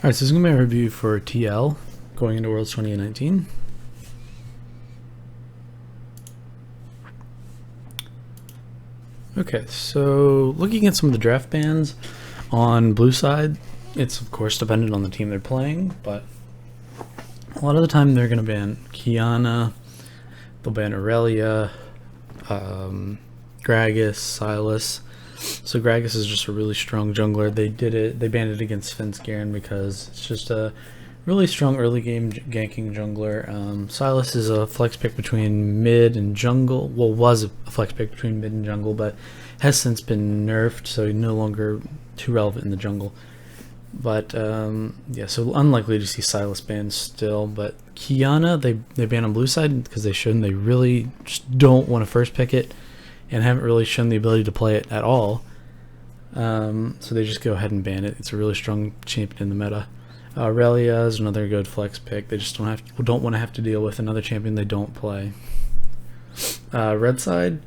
Alright, so this is going to be a review for TL going into Worlds 2019. Okay, so looking at some of the draft bans on blue side, it's of course dependent on the team they're playing, but a lot of the time they're going to ban Kiana, they'll ban Aurelia, Gragas, Silas. So Gragas is just a really strong jungler. They banned it against Finsgaren because it's just a really strong early game ganking jungler. Silas is a flex pick between mid and jungle. Well, was a flex pick between mid and jungle, but has since been nerfed, so he's no longer too relevant in the jungle. But yeah, so unlikely to see Silas banned still. But Kiana, they banned on blue side because they shouldn't. They really just don't want to first pick it, and haven't really shown the ability to play it at all. So they just go ahead and ban it. It's a really strong champion in the meta. Aurelia is another good flex pick. They just don't want to have to deal with another champion they don't play. Red side,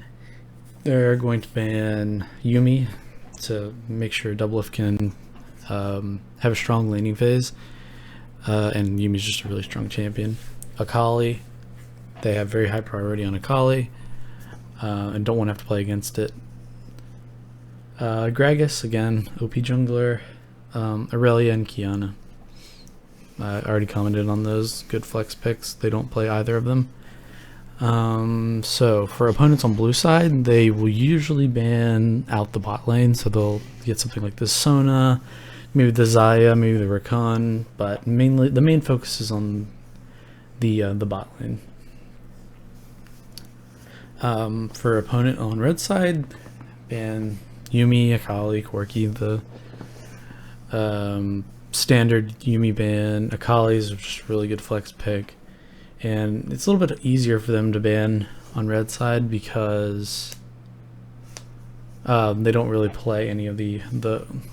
they're going to ban Yuumi to make sure Doublelift can have a strong laning phase. And Yuumi's just a really strong champion. Akali, they have very high priority on Akali. And don't want to have to play against it. Gragas, again, OP jungler. Aurelia and Kiana. I already commented on those. Good flex picks. They don't play either of them. So for opponents on blue side, they will usually ban out the bot lane. So they'll get something like the Sona, maybe the Xayah, maybe the Rakan. But mainly, the main focus is on the bot lane. For opponent on red side, ban Yuumi, Akali, Corki. The standard Yuumi ban. Akali is just a really good flex pick, and it's a little bit easier for them to ban on red side because they don't really play any of the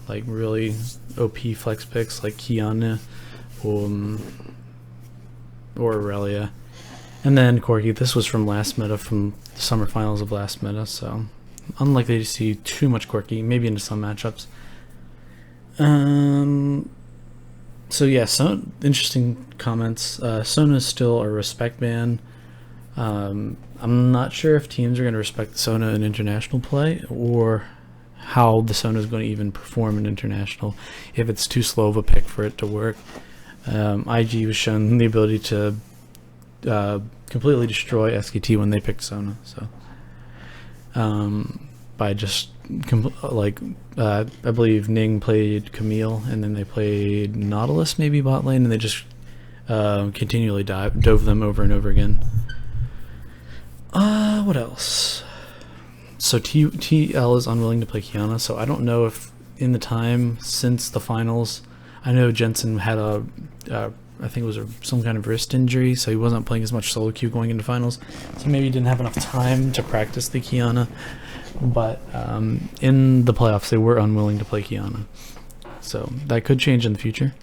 like really OP flex picks like Kiana or Aurelia. And then Corki, this was from last meta, from the summer finals of last meta, so unlikely to see too much Corki, maybe into some matchups. So yeah, some interesting comments. Sona is still a respect ban. I'm not sure if teams are going to respect Sona in international play, or how the Sona is going to even perform in international, if it's too slow of a pick for it to work. IG was shown the ability to completely destroy SKT when they picked Sona, so by just I believe Ning played Camille, and then they played Nautilus maybe bot lane, and they just continually dove them over and over again. What else? So TL is unwilling to play Kiana, so I don't know if in the time since the finals, I know Jensen had I think it was some kind of wrist injury, so he wasn't playing as much solo queue going into finals, so maybe he didn't have enough time to practice the Kiana. But in the playoffs, they were unwilling to play Kiana, so that could change in the future.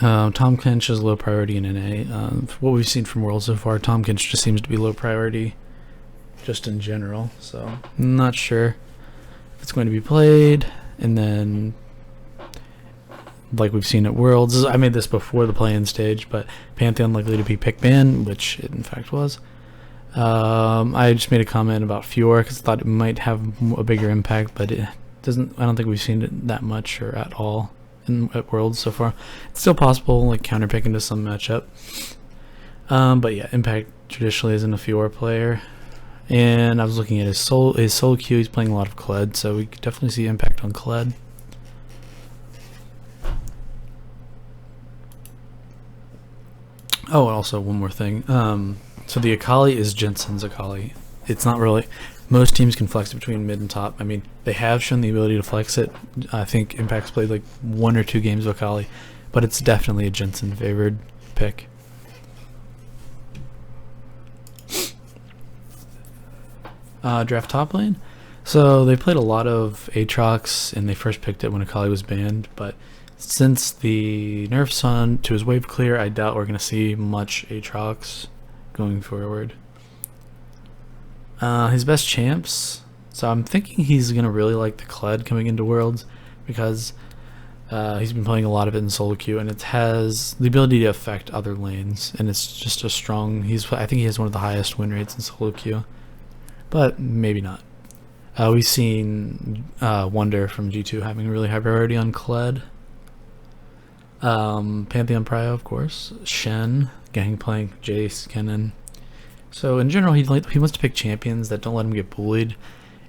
Tom Kench is low priority in NA. What we've seen from Worlds so far, Tom Kench just seems to be low priority, just in general. So I'm not sure if it's going to be played. And then, like we've seen at Worlds, I made this before the play-in stage, but Pantheon likely to be pick ban, which it in fact was. I just made a comment about Fiora because I thought it might have a bigger impact, but it doesn't. I don't think we've seen it that much or at all at Worlds so far. It's still possible, like counterpick into some matchup. But yeah, impact traditionally isn't a Fiora player. And I was looking at his solo queue. He's playing a lot of Kled, so we could definitely see impact on Kled. Oh, and also one more thing. So the Akali is Jensen's Akali. It's not really... Most teams can flex it between mid and top. I mean, they have shown the ability to flex it. I think Impact's played like 1 or 2 games of Akali, but it's definitely a Jensen favored pick. Draft top lane. So they played a lot of Aatrox, and they first picked it when Akali was banned, but since the nerfs on to his wave clear, I doubt we're going to see much Aatrox going forward. His best champs, so I'm thinking he's going to really like the Kled coming into Worlds, because He's been playing a lot of it in solo queue, and it has the ability to affect other lanes, and it's just a strong. I think he has one of the highest win rates in solo queue, but maybe not. We've seen Wonder from G2 having a really high priority on Kled. Pantheon Prio, of course. Shen, Gangplank, Jace, Kennen. So in general, he wants to pick champions that don't let him get bullied,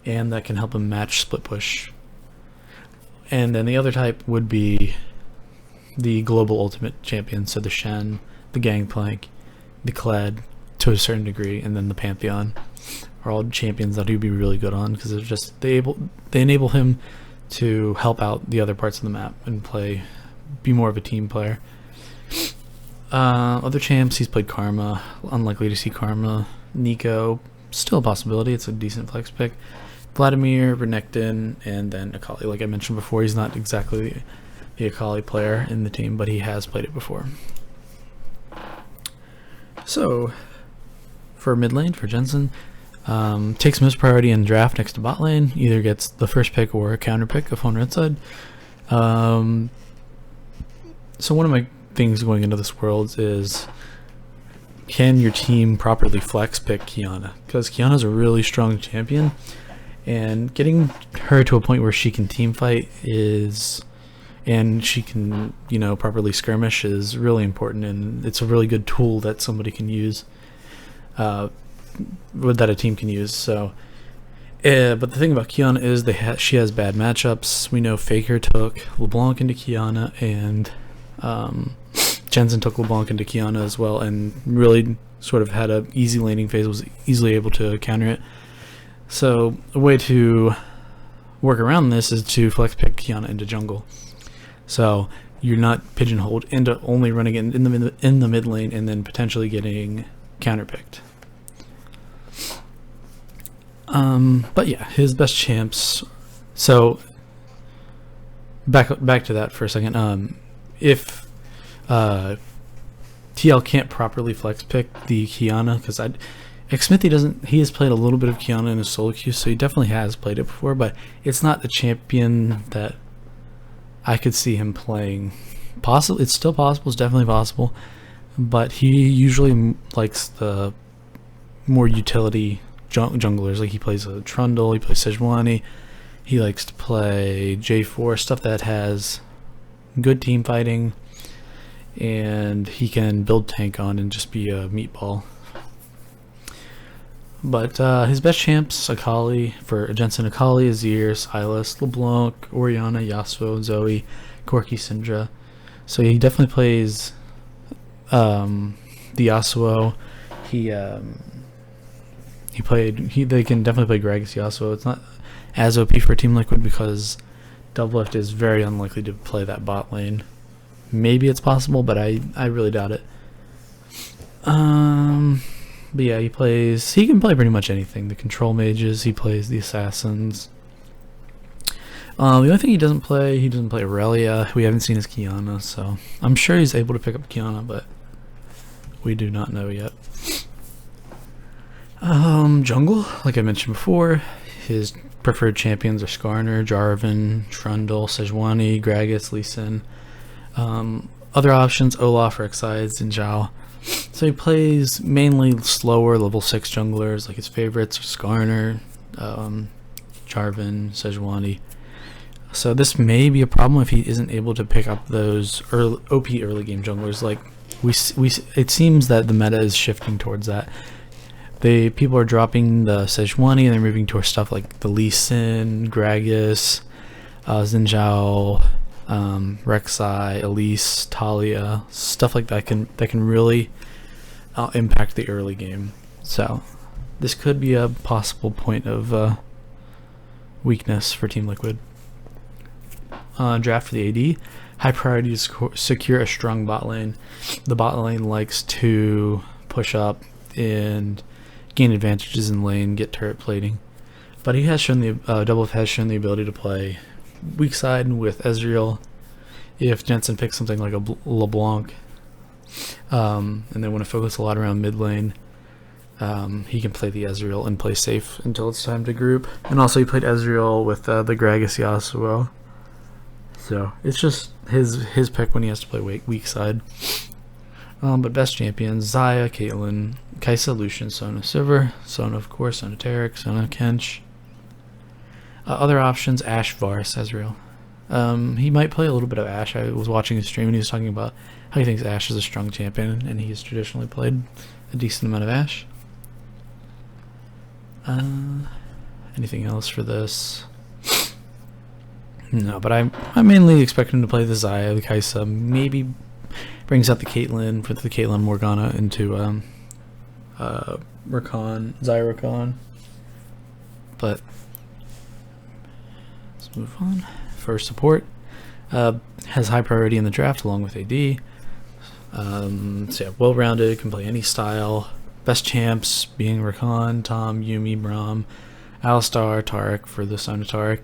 and that can help him match split push. And then the other type would be the global ultimate champions, so the Shen, the Gangplank, the Kled, to a certain degree, and then the Pantheon are all champions that he'd be really good on, because they're just they enable him to help out the other parts of the map and be more of a team player. Other champs, he's played Karma. Unlikely to see Karma. Nico, still a possibility. It's a decent flex pick. Vladimir, Renekton, and then Akali. Like I mentioned before, he's not exactly the Akali player in the team, but he has played it before. So, for mid lane, for Jensen, takes most priority in draft next to bot lane. Either gets the first pick or a counter pick if on red side. So one of my things going into this world is, can your team properly flex pick Qiyana? Because Qiyana's a really strong champion, and getting her to a point where she can team fight and she can, properly skirmish is really important, and it's a really good tool that somebody can use, that a team can use. So, but the thing about Qiyana is she has bad matchups. We know Faker took LeBlanc into Qiyana, and Jensen took LeBlanc into Qiyana as well, and really sort of had a easy laning phase, was easily able to counter it. So a way to work around this is to flex pick Qiyana into jungle. So you're not pigeonholed into only running it in the mid lane and then potentially getting counterpicked. But yeah, his best champs. So back to that for a second. If TL can't properly flex pick the Qiyana, because Xmithy doesn't. He has played a little bit of Qiyana in his solo queue, so he definitely has played it before. But it's not the champion that I could see him playing. Possible, it's still possible. It's definitely possible, but he usually likes the more utility junglers. Like he plays a Trundle, he plays Sejuani. He likes to play J4, stuff that has good team fighting, and he can build tank on and just be a meatball. But his best champs, Akali, for Jensen, Akali, Azir, Sylas, LeBlanc, Orianna, Yasuo, Zoe, Corki, Syndra. So he definitely plays the Yasuo. They can definitely play Gragas Yasuo. It's not as OP for Team Liquid because Doublelift is very unlikely to play that bot lane. Maybe it's possible, but I really doubt it. But yeah, he can play pretty much anything. The control mages, he plays the assassins. The only thing he doesn't play Aurelia. We haven't seen his Qiyana, so I'm sure he's able to pick up Qiyana, but we do not know yet. Jungle, like I mentioned before, his preferred champions are Skarner, Jarvan, Trundle, Sejuani, Gragas, Lee Sin. Other options, Olaf, Rek'Sai, Xin. So he plays mainly slower level 6 junglers, like his favorites are Skarner, Jarvan, Sejuani. So this may be a problem if he isn't able to pick up those OP early game junglers. Like it seems that the meta is shifting towards that. People are dropping the Sejuani and they're moving towards stuff like the Lee Sin, Gragas, Xin, Rek'Sai, Elise, Talia, stuff like that can really impact the early game. So this could be a possible point of weakness for Team Liquid. Draft for the AD, high priority to secure a strong bot lane. The bot lane likes to push up and gain advantages in lane, get turret plating. But he has shown Doublelift has shown the ability to play weak side with Ezreal. If Jensen picks something like a LeBlanc, and they want to focus a lot around mid lane, he can play the Ezreal and play safe until it's time to group. And also he played Ezreal with the Gragas Yasuo. So it's just his pick when he has to play weak side. But best champions: Xayah, Caitlyn, Kai'Sa, Lucian, Sona, Sivir, Sona of course, Sona Taric, Sona Kench. Other options: Ashe, Varus, Ezreal. He might play a little bit of Ashe. I was watching his stream and he was talking about how he thinks Ashe is a strong champion, and he's traditionally played a decent amount of Ashe. Anything else for this? No, but I mainly expect him to play the Xayah, the Kai'Sa, maybe brings out the Caitlyn, puts the Caitlyn Morgana into Xayah Rakan. But let's move on. For support, has high priority in the draft along with AD. So yeah, well-rounded, can play any style. Best champs being Rakan, Tom, Yuumi, Braum, Alistar, Taric for the Sona Taric.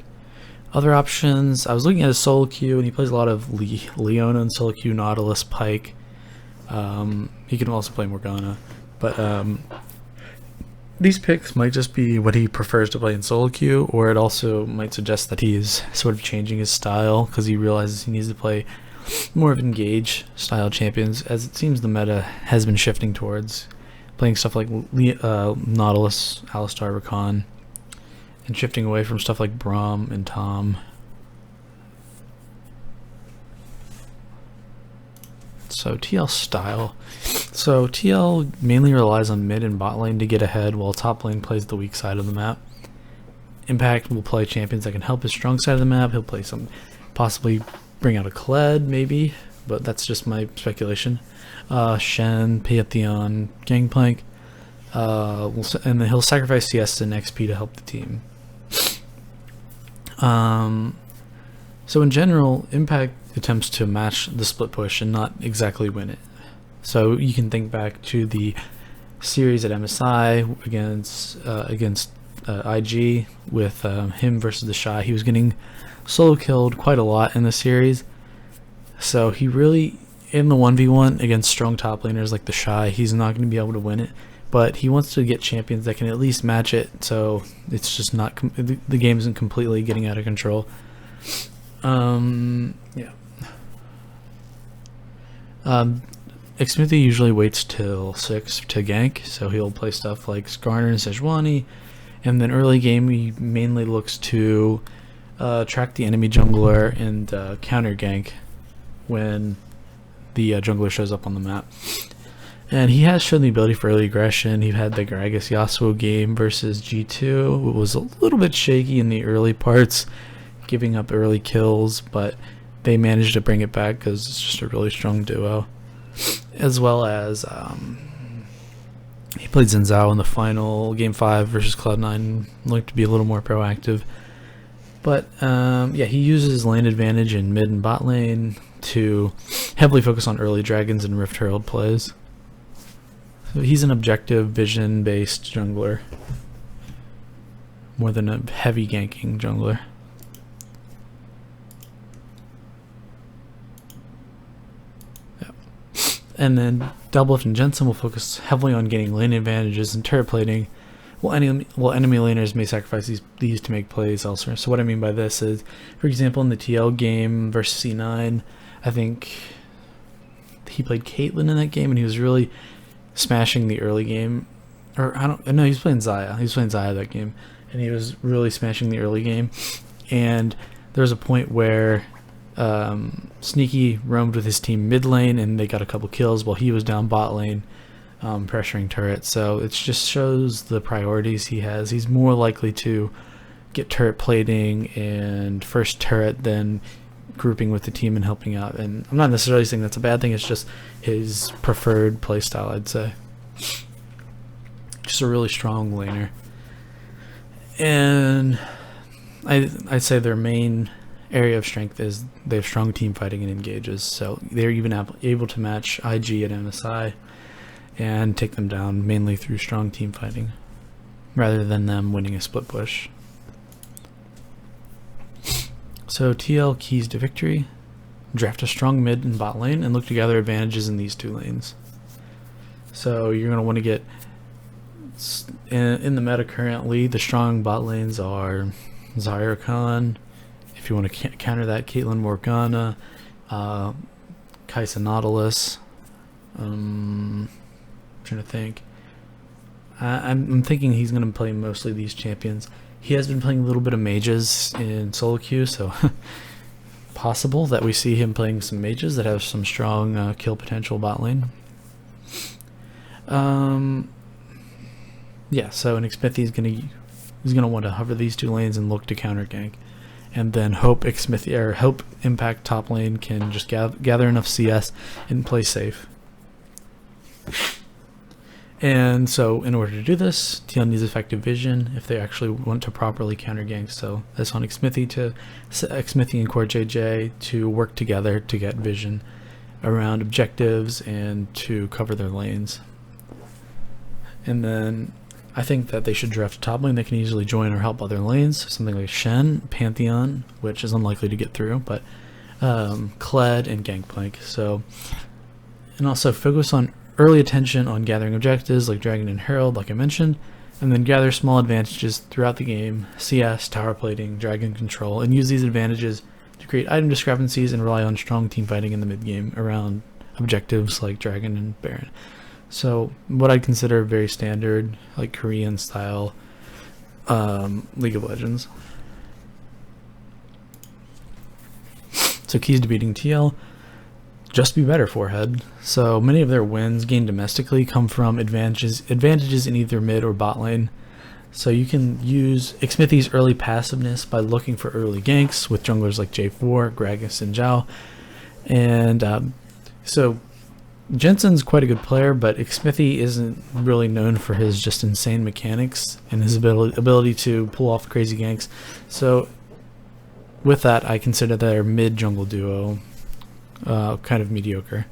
Other options, I was looking at his solo queue, and he plays a lot of Leona and solo queue, Nautilus, Pike. He can also play Morgana, but these picks might just be what he prefers to play in solo queue, or it also might suggest that he's sort of changing his style because he realizes he needs to play more of engage style champions, as it seems the meta has been shifting towards playing stuff like Nautilus, Alistar, Rakan, and shifting away from stuff like Braum and Tom. So TL style. So TL mainly relies on mid and bot lane to get ahead, while top lane plays the weak side of the map. Impact will play champions that can help his strong side of the map. He'll play some, possibly bring out a Kled maybe, but that's just my speculation. Shen, Pantheon, Gangplank, and then he'll sacrifice CS and XP to help the team. So in general, Impact attempts to match the split push and not exactly win it. So you can think back to the series at MSI against IG with him versus the Shy. He was getting solo killed quite a lot in the series. So he really, in the 1v1 against strong top laners like the Shy, he's not going to be able to win it. But he wants to get champions that can at least match it, so it's just not the game isn't completely getting out of control. Yeah. Xmithie usually waits till 6 to gank, so he'll play stuff like Skarner and Sejuani, and then early game he mainly looks to track the enemy jungler and counter gank when the jungler shows up on the map. And he has shown the ability for early aggression. He had the Gragas Yasuo game versus G2. It was a little bit shaky in the early parts, giving up early kills, but they managed to bring it back because it's just a really strong duo. As well as he played Xin Zhao in the final game 5 versus Cloud9, looked to be a little more proactive. But yeah, he uses lane advantage in mid and bot lane to heavily focus on early dragons and Rift Herald plays. So he's an objective vision based jungler more than a heavy ganking jungler. Yeah. And then Doublelift and Jensen will focus heavily on getting lane advantages and turret plating, while enemy laners may sacrifice these to make plays elsewhere. So what I mean by this is, for example, in the TL game versus C9, I think he played Caitlyn in that game, and he was really smashing the early game. Or I don't know, he was playing Xayah. He was playing Xayah that game, and he was really smashing the early game. And there was a point where Sneaky roamed with his team mid lane, and they got a couple kills while he was down bot lane, pressuring turret. So it just shows the priorities he has. He's more likely to get turret plating and first turret than grouping with the team and helping out. And I'm not necessarily saying that's a bad thing, it's just his preferred playstyle, I'd say. Just a really strong laner. And I'd say their main area of strength is they have strong team fighting and engages, so they're even able to match IG at MSI and take them down mainly through strong team fighting rather than them winning a split push. So TL keys to victory: draft a strong mid and bot lane and look to gather advantages in these two lanes. So you're going to want to get, in the meta currently, the strong bot lanes are Xayah Rakan. if you want to counter that, Caitlyn Morgana, Kaisa Nautilus. Trying to think. I'm thinking he's going to play mostly these champions. He has been playing a little bit of mages in solo queue, so possible that we see him playing some mages that have some strong kill potential bot lane. Yeah, so Xmithie is gonna want to hover these two lanes and look to counter gank, and then hope Impact top lane can just gather enough CS and play safe. And so in order to do this, TL needs effective vision if they actually want to properly counter gank. So that's on Xmithie and Core JJ to work together to get vision around objectives and to cover their lanes. And then I think that they should draft a top lane that can easily join or help other lanes, something like Shen, Pantheon, which is unlikely to get through, but Kled and Gangplank. So, and also focus on early attention on gathering objectives like Dragon and Herald, like I mentioned, and then gather small advantages throughout the game, CS, tower plating, dragon control, and use these advantages to create item discrepancies and rely on strong team fighting in the mid game around objectives like Dragon and Baron. So what I'd consider very standard, like Korean style League of Legends. So keys to beating TL: just be better, Forehead. So many of their wins gained domestically come from advantages in either mid or bot lane. So you can use Xmithie's early passiveness by looking for early ganks with junglers like J4, Gragas, and Zhao. And so Jensen's quite a good player, but Xmithie isn't really known for his just insane mechanics and his ability to pull off crazy ganks. So with that, I consider their mid jungle duo kind of mediocre.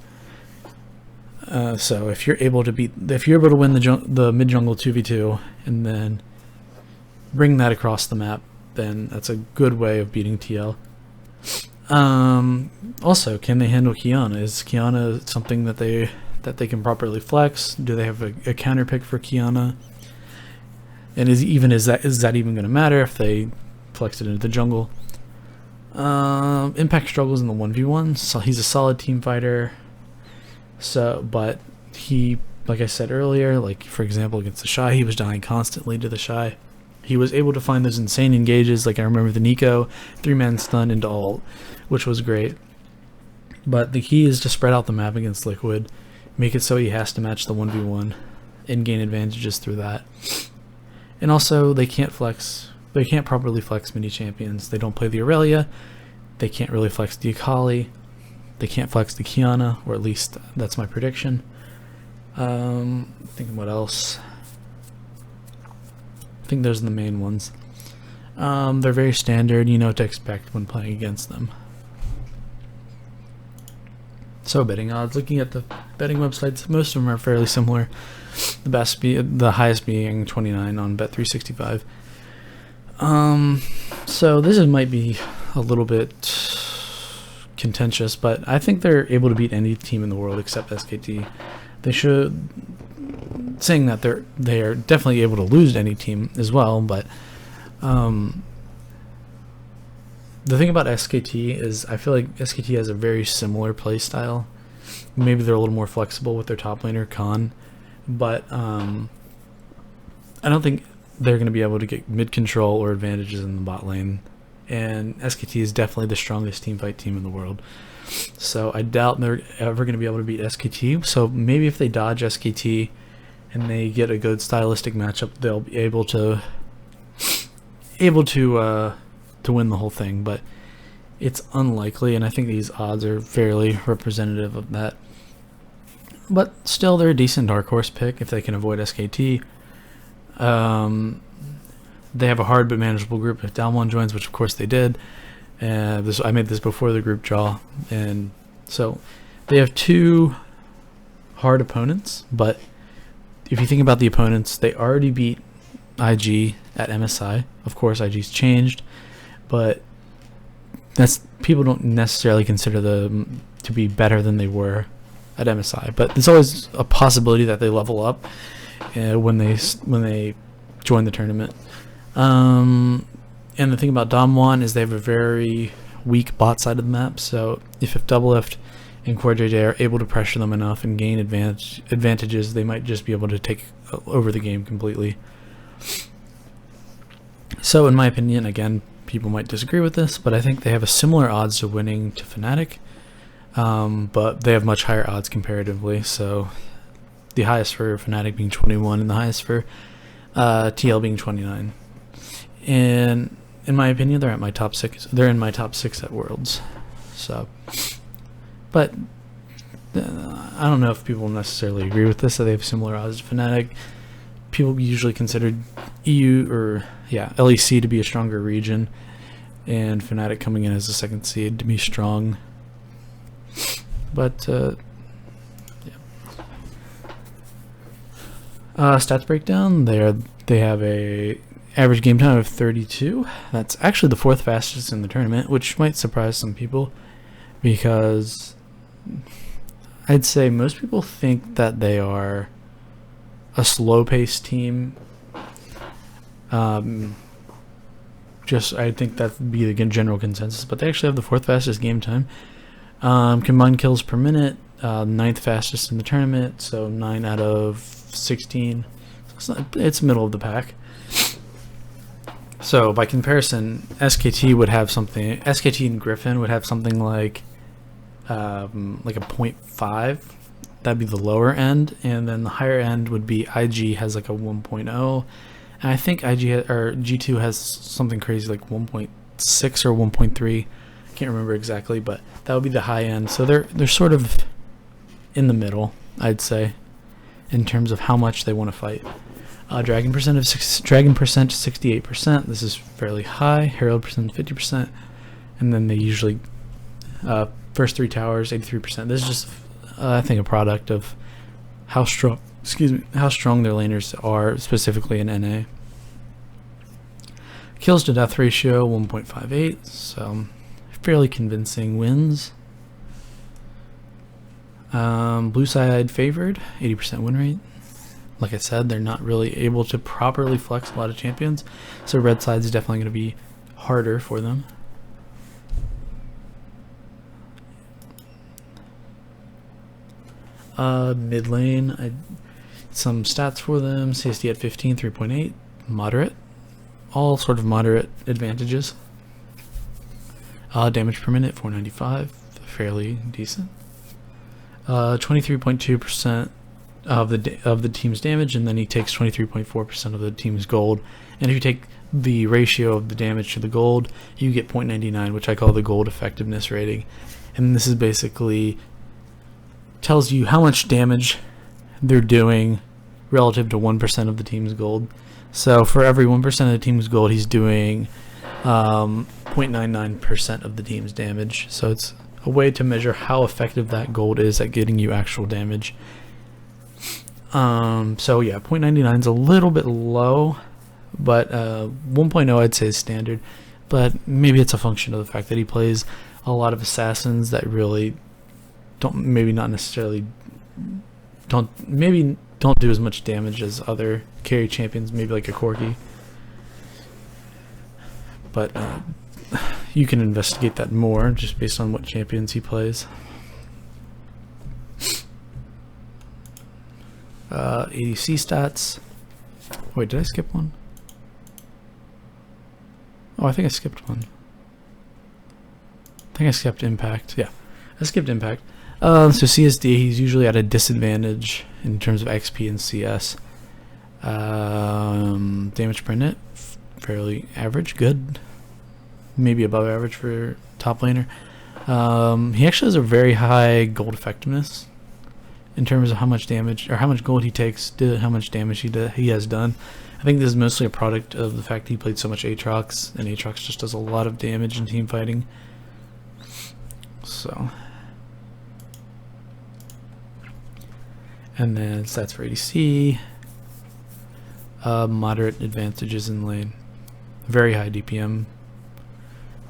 So if you're able to win the mid jungle 2v2 and then bring that across the map, then that's a good way of beating TL. Also, can they handle Kiana? Is Kiana something that they can properly flex? Do they have a counter pick for Kiana? And is that even going to matter if they flex it into the jungle? Impact struggles in the 1v1, so he's a solid team fighter. So, but he, like I said earlier, like for example against the Shy, he was dying constantly to the Shy. He was able to find those insane engages, like I remember the Nico 3-man stun into ult, which was great. But the key is to spread out the map against Liquid, make it so he has to match the 1v1 and gain advantages through that. And also, they can't properly flex mini champions. They don't play the Aurelia, they can't really flex the Akali, they can't flex the Kiana, or at least that's my prediction. Thinking what else. I think those are the main ones. They're very standard, you know what to expect when playing against them. So betting odds, looking at the betting websites, most of them are fairly similar. The highest being 29 on Bet365. So this might be a little bit contentious, but I think they're able to beat any team in the world except SKT. They should. Saying that they are definitely able to lose to any team as well, but the thing about SKT is I feel like SKT has a very similar play style. Maybe they're a little more flexible with their top laner Khan, but I don't think they're going to be able to get mid control or advantages in the bot lane. And SKT is definitely the strongest team fight team in the world. So I doubt they're ever going to be able to beat SKT. So maybe if they dodge SKT and they get a good stylistic matchup, they'll be able to win the whole thing. But it's unlikely, and I think these odds are fairly representative of that. But still, they're a decent dark horse pick if they can avoid SKT. They have a hard but manageable group if Dalmon joins, which of course they did. I made this before the group draw, and so they have two hard opponents. But if you think about the opponents, they already beat IG at MSI. Of course, IG's changed, but people don't necessarily consider them to be better than they were at MSI. But there's always a possibility that they level up when they join the tournament. And the thing about Damwon is they have a very weak bot side of the map, so if Doublelift and Core JJ are able to pressure them enough and gain advantages, they might just be able to take over the game completely. So in my opinion, again, people might disagree with this, but I think they have a similar odds to winning to Fnatic, but they have much higher odds comparatively. So the highest for Fnatic being 21 and the highest for TL being 29. And in my opinion, they're at my top 6. They're in my top 6 at Worlds. So, but I don't know if people necessarily agree with this, that they have similar odds to Fnatic. People usually consider LEC to be a stronger region, and Fnatic coming in as the 2nd seed to be strong. But stats breakdown. They have a average game time of 32. That's actually the 4th fastest in the tournament, which might surprise some people, because I'd say most people think that they are a slow-paced team. I think that would be the general consensus, but they actually have the 4th fastest game time. Combined kills per minute, 9th fastest in the tournament, so 9 out of 16. It's middle of the pack. So by comparison, SKT and Griffin would have something like a 0.5. That'd be the lower end, and then the higher end would be IG has like a 1.0, and I think G2 has something crazy like 1.6 or 1.3. I can't remember exactly, but that would be the high end. So they're sort of in the middle, I'd say, in terms of how much they want to fight. Dragon percent 68%. This is fairly high. Herald percent 50%, and then they usually first 3 towers 83%. This is just I think a product of how strong their laners are, specifically in NA. Kills to death ratio 1.58, so fairly convincing wins. Blue side favored, 80% win rate. Like I said, they're not really able to properly flex a lot of champions, so red side is definitely going to be harder for them. Mid lane, some stats for them. CSD at 15, 3.8, moderate. All sort of moderate advantages. Damage per minute, 495, fairly decent. 23.2% of the team's damage, and then he takes 23.4% of the team's gold. And if you take the ratio of the damage to the gold, you get 0.99, which I call the gold effectiveness rating. And this is basically tells you how much damage they're doing relative to 1% of the team's gold. So for every 1% of the team's gold, he's doing 0.99% of the team's damage. So it's a way to measure how effective that gold is at getting you actual damage. So yeah, 0.99 is a little bit low, but 1.0 I'd say is standard. But maybe it's a function of the fact that he plays a lot of assassins that really don't do as much damage as other carry champions, maybe like a Corki. But you can investigate that more just based on what champions he plays. ADC stats. Wait, did I skip one? Oh, I think I skipped one. I think I skipped impact. Yeah, I skipped impact. So CSD, he's usually at a disadvantage in terms of XP and CS. Damage per minute, fairly average, good. Maybe above average for top laner. He actually has a very high gold effectiveness in terms of how much damage or how much gold he takes to how much damage he has done. I think this is mostly a product of the fact that he played so much Aatrox, and Aatrox just does a lot of damage in team fighting. So, and then stats for ADC, moderate advantages in lane, very high DPM.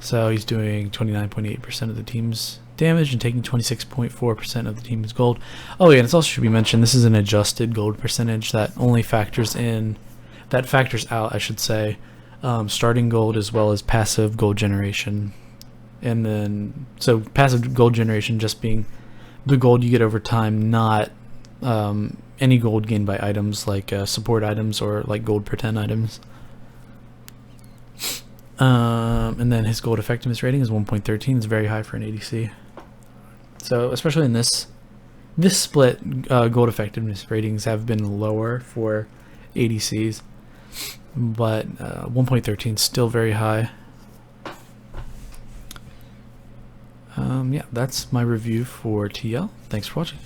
So he's doing 29.8% of the team's damage and taking 26.4% of the team's gold. Oh yeah, and it also should be mentioned, this is an adjusted gold percentage that only factors out, I should say, starting gold as well as passive gold generation. And then, so passive gold generation just being the gold you get over time, not any gold gained by items like support items or like gold per 10 items. And then his gold effectiveness rating is 1.13. It's very high for an ADC. So especially in this split, gold effectiveness ratings have been lower for ADCs, but 1.13 is still very high. Yeah, that's my review for TL. Thanks for watching.